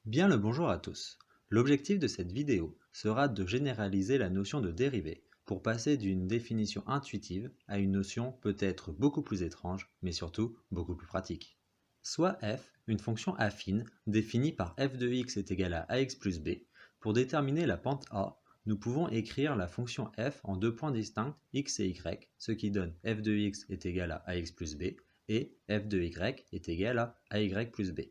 Bien le bonjour à tous. L'objectif de cette vidéo sera de généraliser la notion de dérivée pour passer d'une définition intuitive à une notion peut-être beaucoup plus étrange, mais surtout beaucoup plus pratique. Soit f, une fonction affine définie par f de x est égal à ax plus b, pour déterminer la pente a, nous pouvons écrire la fonction f en deux points distincts x et y, ce qui donne f de x est égal à ax plus b et f de y est égal à ay plus b.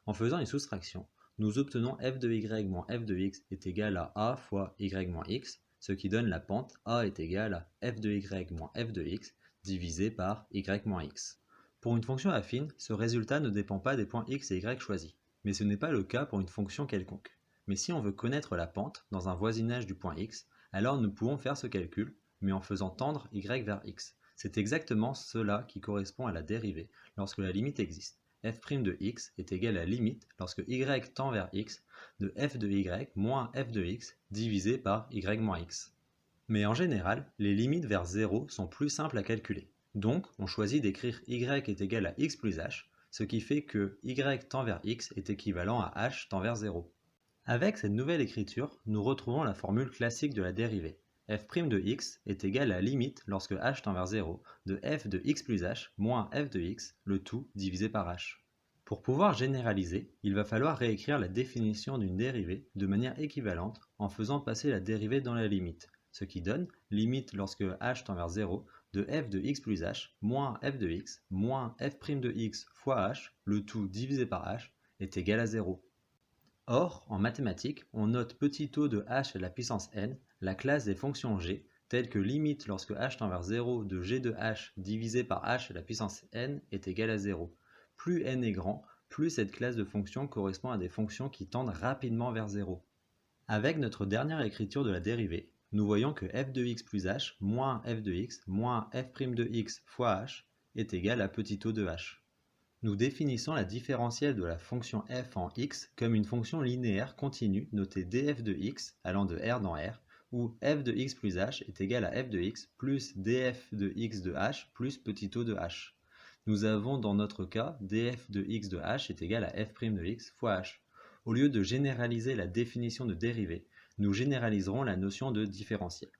En faisant une soustraction, nous obtenons f de y moins f de x est égal à a fois y moins x, ce qui donne la pente a est égale à f de y moins f de x divisé par y moins x. Pour une fonction affine, ce résultat ne dépend pas des points x et y choisis, mais ce n'est pas le cas pour une fonction quelconque. Mais si on veut connaître la pente dans un voisinage du point x, alors nous pouvons faire ce calcul, mais en faisant tendre y vers x. C'est exactement cela qui correspond à la dérivée lorsque la limite existe. F' de x est égal à limite lorsque y tend vers x de f de y moins f de x divisé par y moins x. Mais en général, les limites vers 0 sont plus simples à calculer. Donc, on choisit d'écrire y est égal à x plus h, ce qui fait que y tend vers x est équivalent à h tend vers 0. Avec cette nouvelle écriture, nous retrouvons la formule classique de la dérivée. F' de x est égal à limite lorsque h tend vers 0 de f de x plus h moins f de x, le tout divisé par h. Pour pouvoir généraliser, il va falloir réécrire la définition d'une dérivée de manière équivalente en faisant passer la dérivée dans la limite, ce qui donne limite lorsque h tend vers 0 de f de x plus h moins f de x moins f' de x fois h, le tout divisé par h, est égal à 0. Or, en mathématiques, on note petit o de h à la puissance n, la classe des fonctions g, telle que limite lorsque h tend vers 0 de g de h divisé par h à la puissance n est égal à 0. Plus n est grand, plus cette classe de fonctions correspond à des fonctions qui tendent rapidement vers 0. Avec notre dernière écriture de la dérivée, nous voyons que f de x plus h moins f de x moins f' de x fois h est égal à petit o de h. Nous définissons la différentielle de la fonction f en x comme une fonction linéaire continue notée df de x allant de R dans R, où f de x plus h est égal à f de x plus df de x de h plus petit o de h. Nous avons dans notre cas df de x de h est égal à f' de x fois h. Au lieu de généraliser la définition de dérivée, nous généraliserons la notion de différentiel.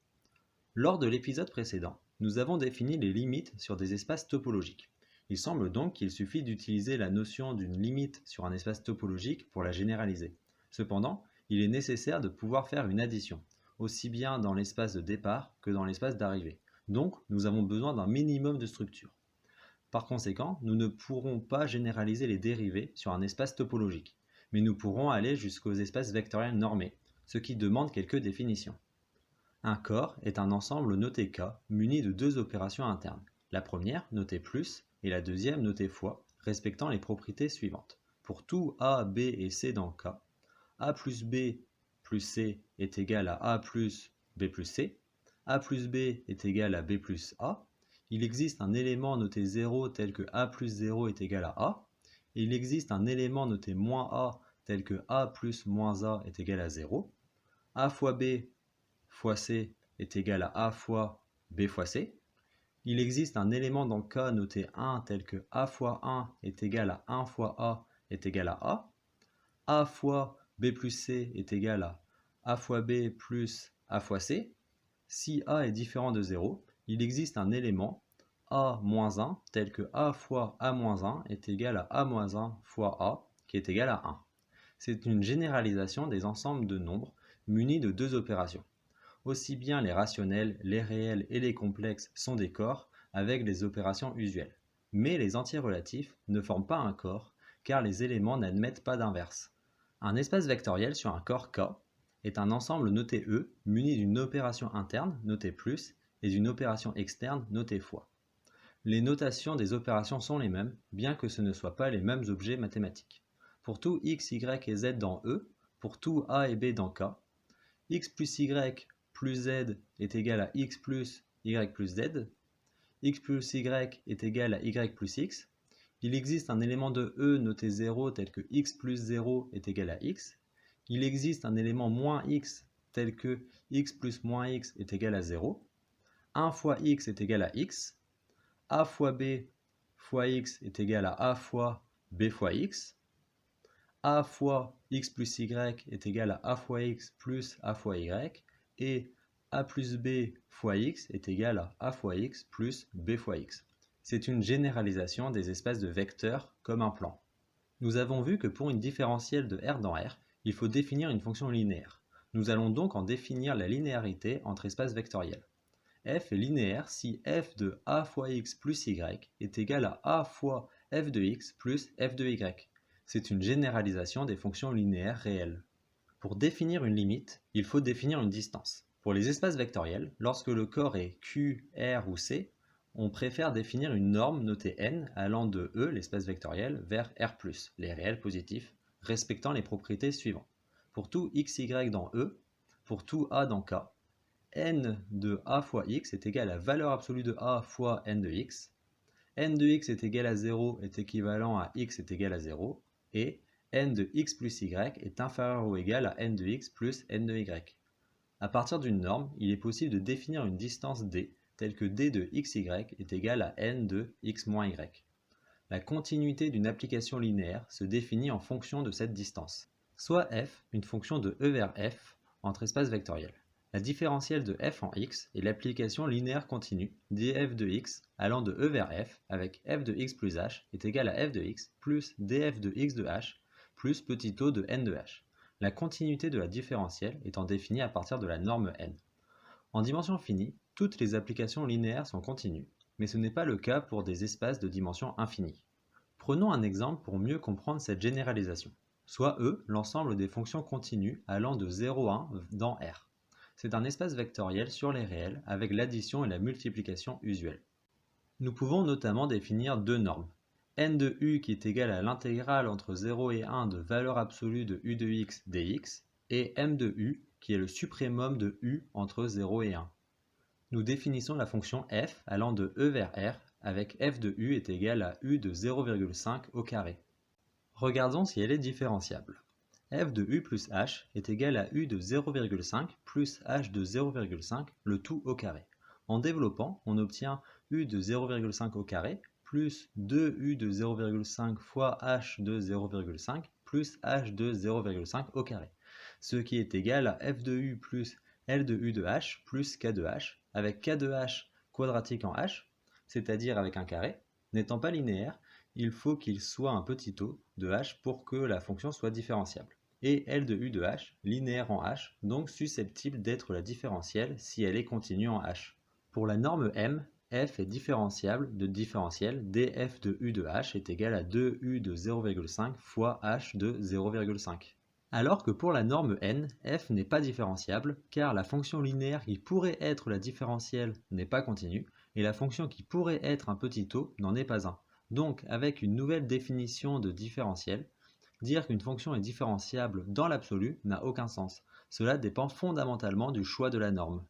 Lors de l'épisode précédent, nous avons défini les limites sur des espaces topologiques. Il semble donc qu'il suffit d'utiliser la notion d'une limite sur un espace topologique pour la généraliser. Cependant, il est nécessaire de pouvoir faire une addition, aussi bien dans l'espace de départ que dans l'espace d'arrivée. Donc, nous avons besoin d'un minimum de structure. Par conséquent, nous ne pourrons pas généraliser les dérivées sur un espace topologique, mais nous pourrons aller jusqu'aux espaces vectoriels normés, ce qui demande quelques définitions. Un corps est un ensemble noté K muni de deux opérations internes, la première notée plus et la deuxième notée fois, respectant les propriétés suivantes. Pour tout A, B et C dans K, A plus B plus C est égal à A plus B plus C, A plus B est égal à B plus A, il existe un élément noté 0 tel que A plus 0 est égal à A, et il existe un élément noté moins A tel que A plus moins A est égal à 0, A fois B fois C est égal à A fois B fois C. Il existe un élément dans K noté 1 tel que A fois 1 est égal à 1 fois A est égal à A. A fois B plus C est égal à A fois B plus A fois C. Si A est différent de 0, il existe un élément A moins 1 tel que A fois A moins 1 est égal à A moins 1 fois A qui est égal à 1. C'est une généralisation des ensembles de nombres munis de deux opérations. Aussi bien les rationnels, les réels et les complexes sont des corps avec les opérations usuelles. Mais les entiers relatifs ne forment pas un corps car les éléments n'admettent pas d'inverse. Un espace vectoriel sur un corps K est un ensemble noté E muni d'une opération interne notée plus et d'une opération externe notée fois. Les notations des opérations sont les mêmes, bien que ce ne soient pas les mêmes objets mathématiques. Pour tout x, y et z dans E, pour tout a et b dans K, x plus y plus z est égal à x plus y plus z, x plus y est égal à y plus x, il existe un élément de E noté 0 tel que x plus 0 est égal à x, il existe un élément moins x tel que x plus moins x est égal à 0, 1 fois x est égal à x, a fois b fois x est égal à a fois b fois x, a fois x plus y est égal à a fois x plus a fois y, et a plus b fois x est égal à a fois x plus b fois x. C'est une généralisation des espaces de vecteurs comme un plan. Nous avons vu que pour une différentielle de R dans R, il faut définir une fonction linéaire. Nous allons donc en définir la linéarité entre espaces vectoriels. F est linéaire si f de a fois x plus y est égal à a fois f de x plus f de y. C'est une généralisation des fonctions linéaires réelles. Pour définir une limite, il faut définir une distance. Pour les espaces vectoriels, lorsque le corps est Q, R ou C, on préfère définir une norme notée n allant de E, l'espace vectoriel, vers R+, les réels positifs, respectant les propriétés suivantes. Pour tout xy dans E, pour tout a dans K, n de a fois x est égal à la valeur absolue de a fois n de x. N de x est égal à 0 est équivalent à x est égal à 0, et n de x plus y est inférieur ou égal à n de x plus n de y. À partir d'une norme, il est possible de définir une distance d telle que d de xy est égal à n de x moins y. La continuité d'une application linéaire se définit en fonction de cette distance. Soit f, une fonction de E vers f entre espaces vectoriels. La différentielle de f en x est l'application linéaire continue df de x allant de E vers f avec f de x plus h est égal à f de x plus df de x de h plus petit o de n de h. La continuité de la différentielle étant définie à partir de la norme n. En dimension finie, toutes les applications linéaires sont continues, mais ce n'est pas le cas pour des espaces de dimension infinie. Prenons un exemple pour mieux comprendre cette généralisation. Soit E, l'ensemble des fonctions continues allant de 0 à 1 dans R. C'est un espace vectoriel sur les réels avec l'addition et la multiplication usuelles. Nous pouvons notamment définir deux normes. N de U qui est égal à l'intégrale entre 0 et 1 de valeur absolue de U de x dx, et M de U qui est le suprémum de U entre 0 et 1. Nous définissons la fonction f allant de E vers R avec f de U est égal à U de 0,5 au carré. Regardons si elle est différenciable. F de U plus H est égal à U de 0,5 plus H de 0,5, le tout au carré. En développant, on obtient U de 0,5 au carré plus 2U de 0,5 fois H de 0,5 plus H de 0,5 au carré, ce qui est égal à F de U plus L de U de H plus K de H, avec K de H quadratique en H, c'est-à-dire avec un carré. N'étant pas linéaire, il faut qu'il soit un petit o de H pour que la fonction soit différenciable. Et L de U de H, linéaire en H, donc susceptible d'être la différentielle si elle est continue en H. Pour la norme M, f est différenciable de différentiel df de U de H est égal à 2U de 0,5 fois H de 0,5. Alors que pour la norme n, f n'est pas différenciable car la fonction linéaire qui pourrait être la différentielle n'est pas continue et la fonction qui pourrait être un petit o n'en est pas un. Donc avec une nouvelle définition de différentiel, dire qu'une fonction est différenciable dans l'absolu n'a aucun sens. Cela dépend fondamentalement du choix de la norme.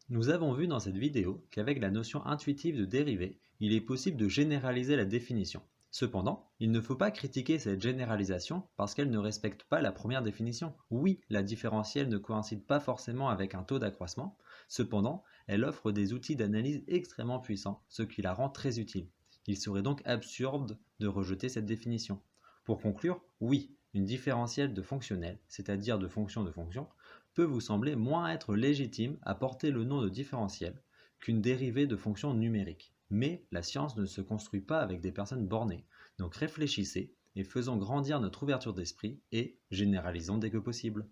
Nous avons vu dans cette vidéo qu'avec la notion intuitive de dérivée, il est possible de généraliser la définition. Cependant, il ne faut pas critiquer cette généralisation parce qu'elle ne respecte pas la première définition. Oui, la différentielle ne coïncide pas forcément avec un taux d'accroissement, cependant, elle offre des outils d'analyse extrêmement puissants, ce qui la rend très utile. Il serait donc absurde de rejeter cette définition. Pour conclure, oui, une différentielle de fonctionnel, c'est-à-dire de fonction, peut vous sembler moins être légitime à porter le nom de différentiel qu'une dérivée de fonction numérique. Mais la science ne se construit pas avec des personnes bornées, donc réfléchissez et faisons grandir notre ouverture d'esprit et généralisons dès que possible.